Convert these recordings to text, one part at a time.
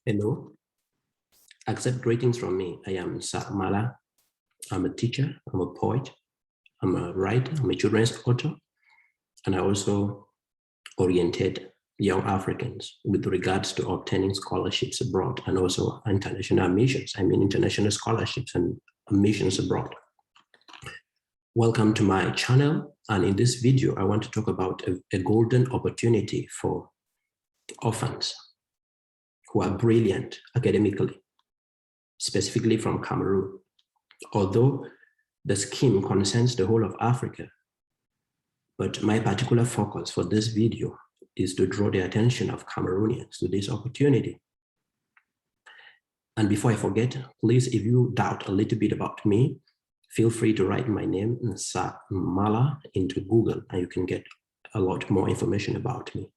Hello, accept greetings from me. I am Mala. I'm a teacher, I'm a poet, I'm a writer, I'm a children's author, and I also oriented young Africans with regards to obtaining scholarships abroad and also international missions. I mean, international scholarships and missions abroad. Welcome to my channel. And in this video, I want to talk about a golden opportunity for orphans who are brilliant academically, specifically from Cameroon. Although the scheme concerns the whole of Africa, but my particular focus for this video is to draw the attention of Cameroonians to this opportunity. And before I forget, please, if you doubt a little bit about me, feel free to write my name, Mala, into Google, and you can get a lot more information about me.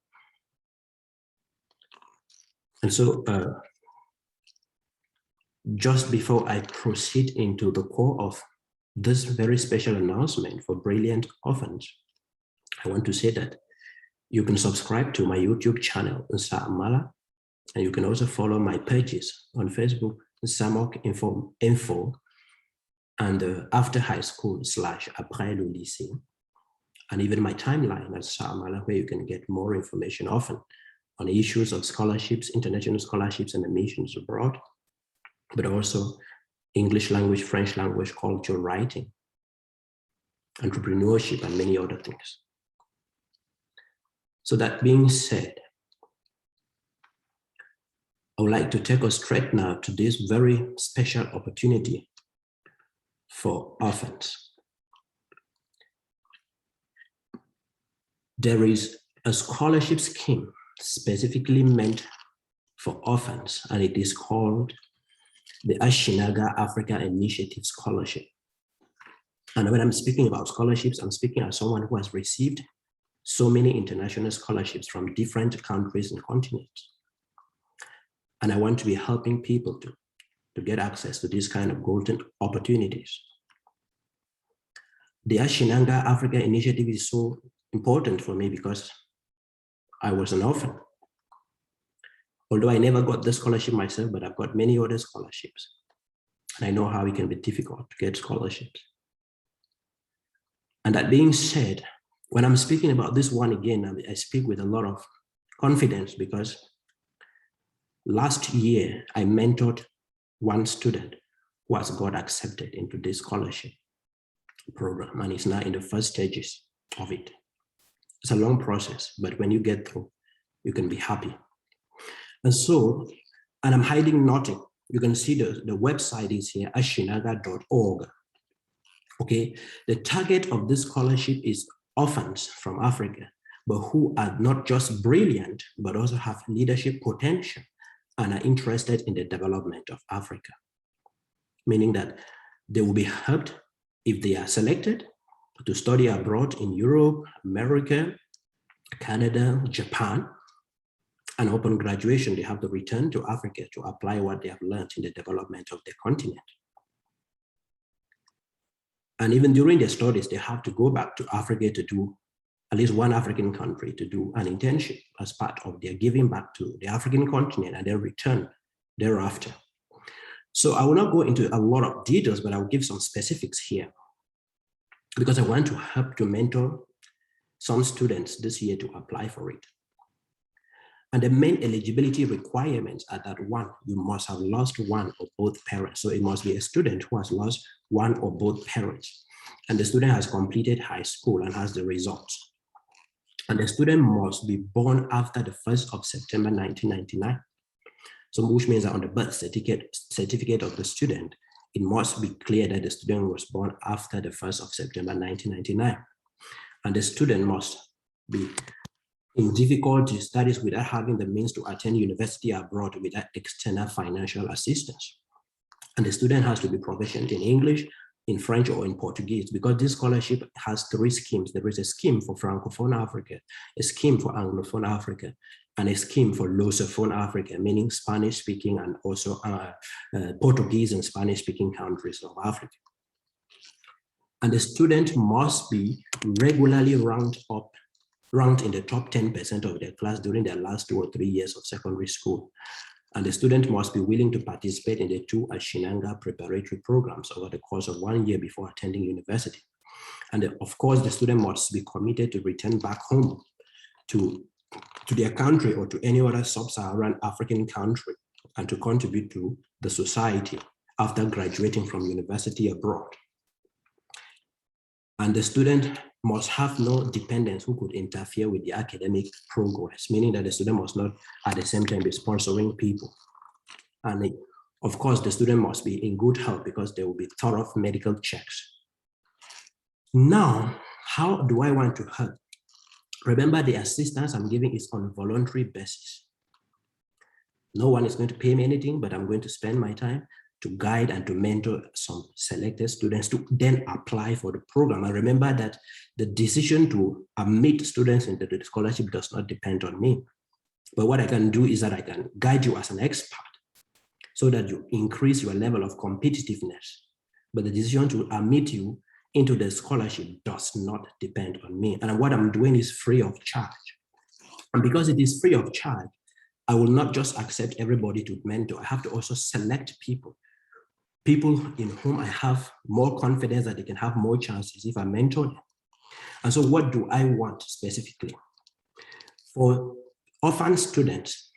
And so, just before I proceed into the core of this very special announcement for brilliant orphans, I want to say that you can subscribe to my YouTube channel, Mala, and you can also follow my pages on Facebook, Samok Info, and After High School / Après le lycée, and even my timeline at Mala, where you can get more information often on issues of scholarships, international scholarships and admissions abroad, but also English language, French language, culture, writing, entrepreneurship, and many other things. So that being said, I would like to take us straight now to this very special opportunity for orphans. There is a scholarship scheme specifically meant for orphans, and it is called the ASHINAGA Africa Initiative Scholarship. And when I'm speaking about scholarships, I'm speaking as someone who has received so many international scholarships from different countries and continents. And I want to be helping people to get access to these kind of golden opportunities. The ASHINAGA Africa Initiative is so important for me because I was an orphan. Although I never got the scholarship myself, but I've got many other scholarships. And I know how it can be difficult to get scholarships. And that being said, when I'm speaking about this one again, I speak with a lot of confidence because last year I mentored one student who has got accepted into this scholarship program and is now in the first stages of it. It's a long process, but when you get through, you can be happy. And so, and I'm hiding nothing. You can see the website is here, ashinaga.org. Okay, the target of this scholarship is orphans from Africa, but who are not just brilliant, but also have leadership potential and are interested in the development of Africa. Meaning that they will be helped if they are selected to study abroad in Europe, America, Canada, Japan. And upon graduation, they have to return to Africa to apply what they have learned in the development of the continent. And even during their studies, they have to go back to Africa to do, at least one African country, to do an internship as part of their giving back to the African continent and then return thereafter. So I will not go into a lot of details, but I will give some specifics here because I want to help to mentor some students this year to apply for it. And the main eligibility requirements are that one, you must have lost one or both parents. So it must be a student who has lost one or both parents. And the student has completed high school and has the results. And the student must be born after the 1st of September, 1999. So which means that on the birth certificate of the student, it must be clear that the student was born after the 1st of September, 1999. And the student must be in difficulty studies without having the means to attend university abroad without external financial assistance. And the student has to be proficient in English, in French, or in Portuguese, because this scholarship has three schemes. There is a scheme for Francophone Africa, a scheme for Anglophone Africa, and a scheme for Lusophone Africa, meaning Spanish-speaking and also Portuguese and Spanish-speaking countries of Africa. And the student must be regularly ranked in the top 10% of their class during their last 2 or 3 years of secondary school. And the student must be willing to participate in the 2 ASHINAGA preparatory programs over the course of 1 year before attending university. And of course, the student must be committed to return back home to their country or to any other sub-Saharan African country and to contribute to the society after graduating from university abroad. And the student must have no dependents who could interfere with the academic progress, meaning that the student must not at the same time be sponsoring people. And of course, the student must be in good health because there will be thorough medical checks. Now, how do I want to help? Remember, the assistance I'm giving is on a voluntary basis. No one is going to pay me anything, but I'm going to spend my time to guide and to mentor some selected students to then apply for the program. And remember that the decision to admit students into the scholarship does not depend on me. But what I can do is that I can guide you as an expert so that you increase your level of competitiveness. But the decision to admit you into the scholarship does not depend on me. And what I'm doing is free of charge. And because it is free of charge, I will not just accept everybody to mentor. I have to also select people in whom I have more confidence that they can have more chances if I mentor them. And so what do I want specifically? For orphan students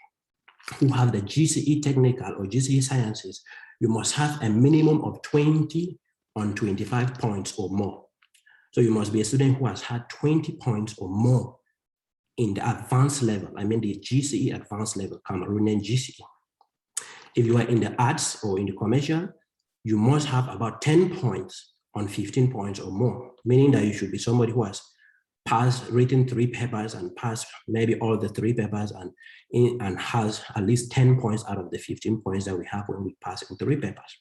who have the GCE technical or GCE sciences, you must have a minimum of 20 on 25 points or more. So you must be a student who has had 20 points or more in the advanced level. I mean the GCE advanced level, Cameroonian GCE. If you are in the arts or in the commercial, you must have about 10 points on 15 points or more, meaning that you should be somebody who has written 3 papers and passed maybe all the 3 papers and has at least 10 points out of the 15 points that we have when we pass in 3 papers.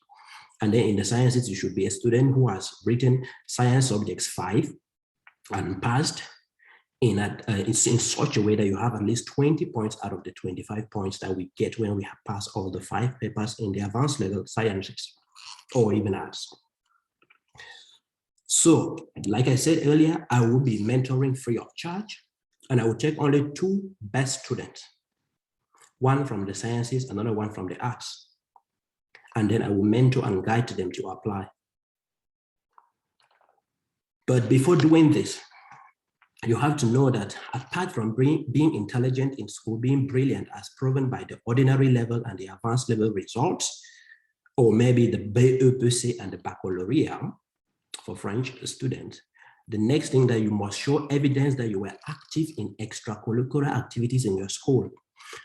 And then in the sciences, you should be a student who has written science subjects 5 and passed in such a way that you have at least 20 points out of the 25 points that we get when we have passed all the 5 papers in the advanced level sciences or even arts. So, like I said earlier, I will be mentoring free of charge, and I will take only 2 best students, one from the sciences, another one from the arts. And then I will mentor and guide them to apply. But before doing this, you have to know that apart from being intelligent in school, being brilliant as proven by the ordinary level and the advanced level results, or maybe the BEPC and the baccalaureate for French students, the next thing that you must show evidence that you were active in extracurricular activities in your school.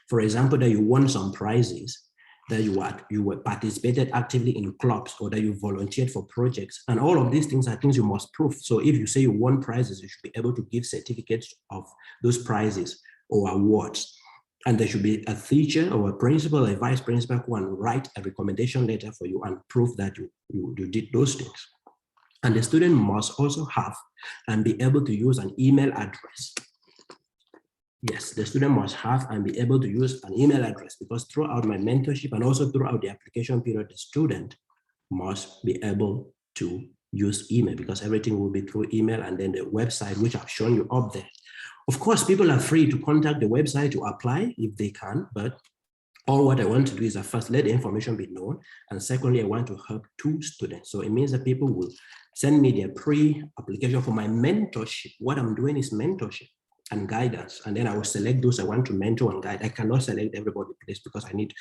For example, that you won some prizes, that you were participated actively in clubs, or that you volunteered for projects. And all of these things are things you must prove. So if you say you won prizes, you should be able to give certificates of those prizes or awards. And there should be a teacher or a principal or a vice principal who can write a recommendation letter for you and prove that you did those things. And the student must also have and be able to use an email address. Yes, the student must have and be able to use an email address, because throughout my mentorship and also throughout the application period, the student must be able to use email, because everything will be through email, and then the website, which I've shown you up there. Of course, people are free to contact the website to apply if they can, but all what I want to do is first let the information be known, and secondly, I want to help 2 students. So it means that people will send me their pre-application for my mentorship. What I'm doing is mentorship and guidance, and then I will select those I want to mentor and guide. I cannot select everybody, please, because I need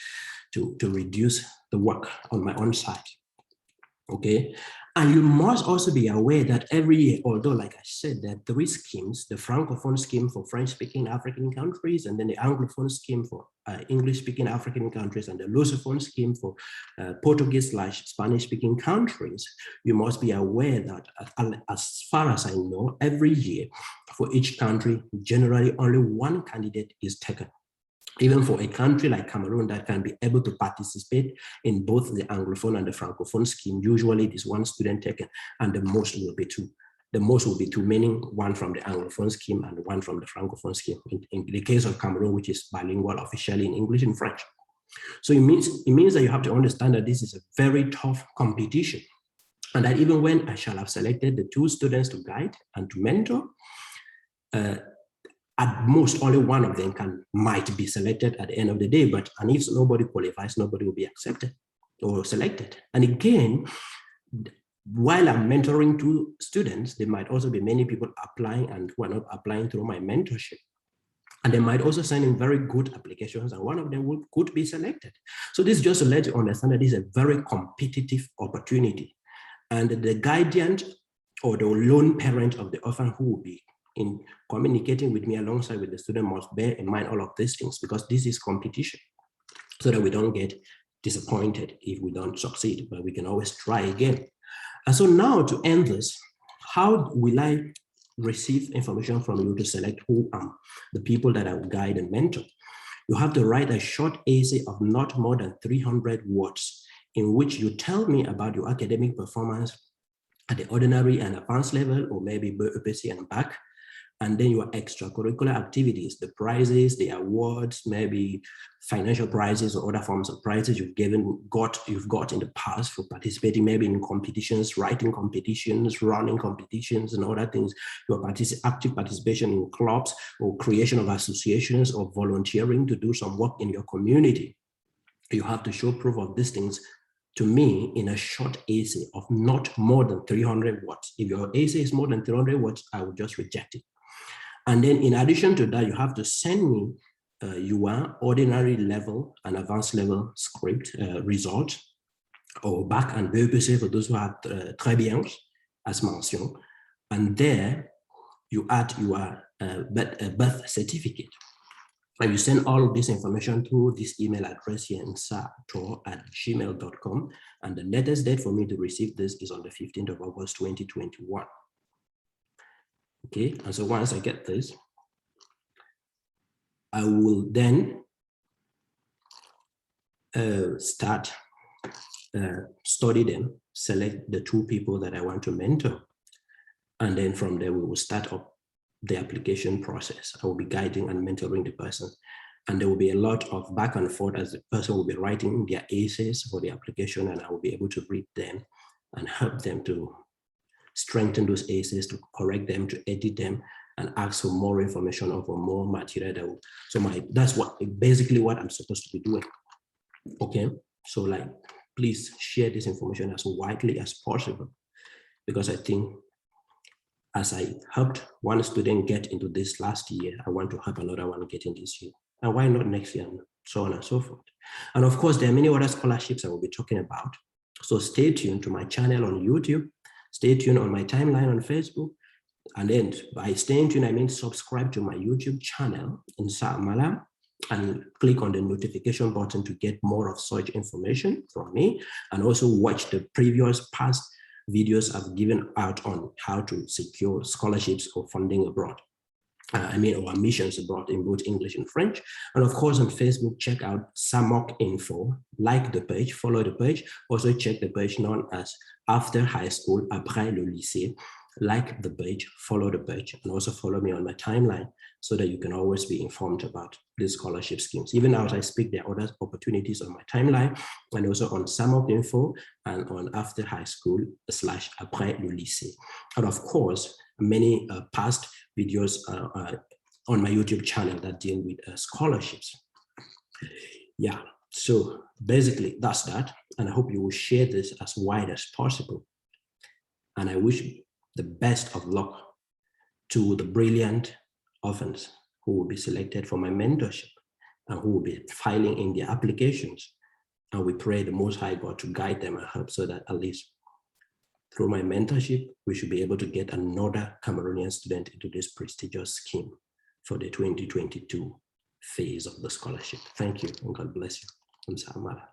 to reduce the work on my own side. Okay, and you must also be aware that every year, although like I said, there are 3 schemes: the Francophone scheme for French-speaking African countries, and then the Anglophone scheme for English-speaking African countries, and the Lusophone scheme for Portuguese/Spanish-speaking countries. You must be aware that as far as I know, every year for each country, generally only 1 candidate is taken. Even for a country like Cameroon that can be able to participate in both the Anglophone and the Francophone scheme, usually it is 1 student taken, and the most will be 2. The most will be 2, meaning 1 from the Anglophone scheme and 1 from the Francophone scheme. In the case of Cameroon, which is bilingual officially in English and French. So it means that you have to understand that this is a very tough competition, and that even when I shall have selected the 2 students to guide and to mentor, at most only one of them might be selected at the end of the day, and if nobody qualifies, nobody will be accepted or selected. And again, while I'm mentoring two students, there might also be many people applying and who are not applying through my mentorship. And they might also send in very good applications, and one of them could be selected. So this is just to let you understand that this is a very competitive opportunity. And the guardian or the lone parent of the orphan who will be in communicating with me alongside with the student must bear in mind all of these things, because this is competition, so that we don't get disappointed if we don't succeed, but we can always try again. And so now, to end this, how will I receive information from you to select who the people that I will guide and mentor? You have to write a short essay of not more than 300 words in which you tell me about your academic performance at the ordinary and advanced level, or maybe BEPC and back, and then your extracurricular activities, the prizes, the awards, maybe financial prizes or other forms of prizes you've got in the past for participating maybe in competitions, writing competitions, running competitions, and other things. Your active participation in clubs or creation of associations or volunteering to do some work in your community. You have to show proof of these things to me in a short essay of not more than 300 words. If your essay is more than 300 words, I will just reject it. And then in addition to that, you have to send me your ordinary level and advanced level script result, or bac and BEPC for those who have très bien as mention. And there you add your birth certificate. And you send all of this information through this email address here, nsa@gmail.com. And the latest date for me to receive this is on the 15th of August, 2021. Okay, and so once I get this, I will then study them, select the two people that I want to mentor. And then from there, we will start up the application process. I will be guiding and mentoring the person. And there will be a lot of back and forth as the person will be writing their essays for the application, and I will be able to read them and help them to strengthen those essays, to correct them, to edit them, and ask for more information or for more material. That's basically what I'm supposed to be doing. Okay, so please share this information as widely as possible, because I think as I helped one student get into this last year, I want to help another one get in this year. And why not next year, and so on and so forth. And of course, there are many other scholarships I will be talking about. So stay tuned to my channel on YouTube. Stay tuned on my timeline on Facebook. And then by staying tuned, I mean subscribe to my YouTube channel in Samala and click on the notification button to get more of such information from me. And also watch the previous past videos I've given out on how to secure scholarships or funding abroad. Or admissions abroad in both English and French. And of course, on Facebook, check out SAMOC Info, like the page, follow the page. Also check the page known as After High School, Après le Lycée. Like the page, follow the page, and also follow me on my timeline so that you can always be informed about these scholarship schemes. Even as I speak, there are other opportunities on my timeline, and also on SAMOC Info and on After High School / Après le Lycée. And of course, many past videos on my YouTube channel that deal with scholarships. Yeah, so basically that's that. And I hope you will share this as wide as possible. And I wish the best of luck to the brilliant orphans who will be selected for my mentorship and who will be filing in their applications. And we pray the Most High God to guide them and help, so that at least through my mentorship, we should be able to get another Cameroonian student into this prestigious scheme for the 2022 phase of the scholarship. Thank you, and God bless you. I'm Samara.